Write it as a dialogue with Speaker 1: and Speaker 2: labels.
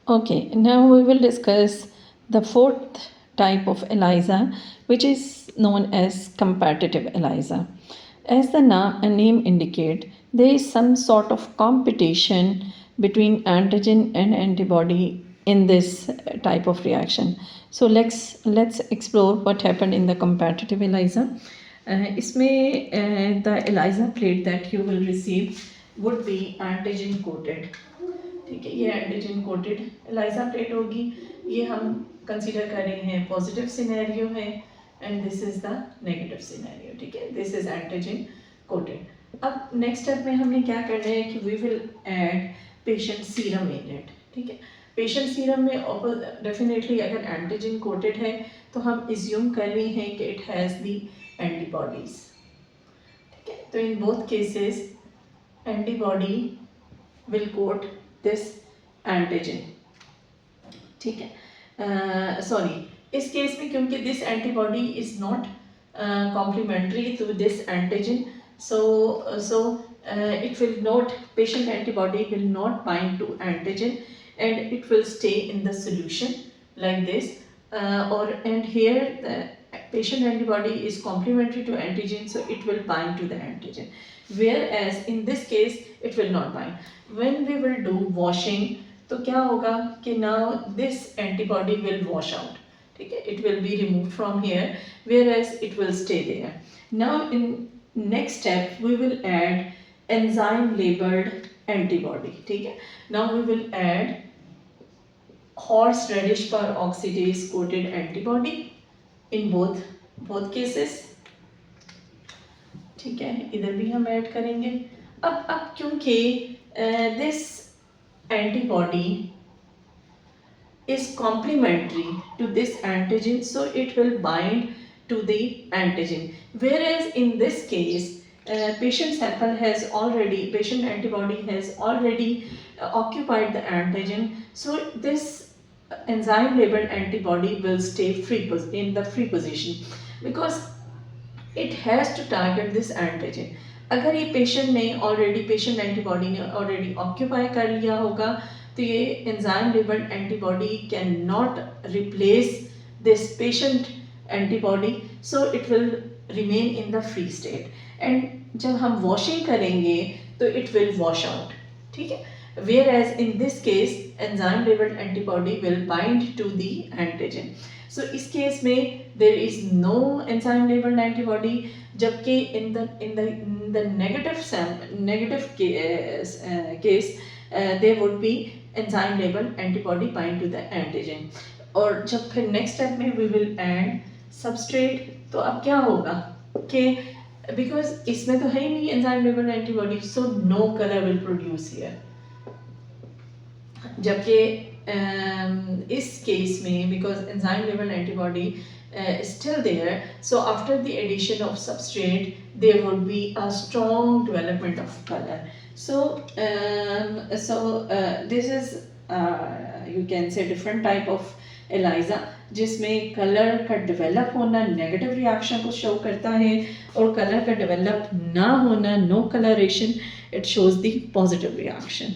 Speaker 1: Okay, now we will discuss the fourth type of ELISA, which is known as competitive ELISA. As the name indicate, there is some sort of competition between antigen and antibody in this type of reaction. So let's explore what happened in the competitive ELISA. इसमें the ELISA plate that you will receive would be antigen coated. ठीक है, ये antigen coated ELISA plate होगी. ये हम consider कर रहे हैं पॉजिटिव सिनेरियो है and this is the negative scenario. ठीक है, दिस इज एंटीजन कोटेड. अब नेक्स्ट स्टेप में हमने क्या करना है कि we will add patient serum agent. ठीक है, पेशेंट सीरम में डेफिनेटली अगर एंटीजन कोटेड है तो हम इज्यूम कर रहे हैं कि इट हैज़ दी एंटीबॉडीज. ठीक है, तो in both cases antibody will coat this antigen. ठीक है, सॉरी, इस केस में क्योंकि this antibody is not complementary to this antigen, so it will not, patient antibody will not bind to antigen and it will stay in the solution like this, and here the patient antibody is complementary to antigen, so it will bind to the antigen, whereas in this case it will not bind. When we will do washing, तो क्या होगा कि now this antibody will wash out. ठीक है, it will be removed from here whereas it will stay there. Now in next step we will add enzyme labeled antibody. ठीक है, now we will add horseradish peroxidase coated antibody in both cases. ठीक है, इधर भी हम add करेंगे. अब क्योंकि this antibody is complementary to this antigen, so it will bind to the antigen, whereas in this case patient antibody has already occupied the antigen, so this enzyme labeled antibody will stay in the free position because it has to target this antigen. अगर ये patient antibody ने already occupy कर लिया होगा तो ये enzyme labelled antibody can not replace this patient antibody, so it will remain in the free state and जब हम वॉशिंग करेंगे तो इट विल वॉश आउट. ठीक है, whereas in this case enzyme labeled antibody will bind to the antigen. So इस case में there is no enzyme labeled antibody, जबकि in the negative case there would be enzyme labeled antibody bind to the antigen. और जब फिर next step में we will add substrate, तो अब क्या होगा कि because इसमें तो है ही नहीं enzyme labeled antibody, so no color will produce here. जबकि इस केस में because enzyme labeled antibody is still there, so after the addition of substrate there would be a strong development of color. So this is you can say different type of ELISA जिसमें colour का develop होना negative reaction को show करता है और colour का develop ना होना, no colouration, it shows the positive reaction.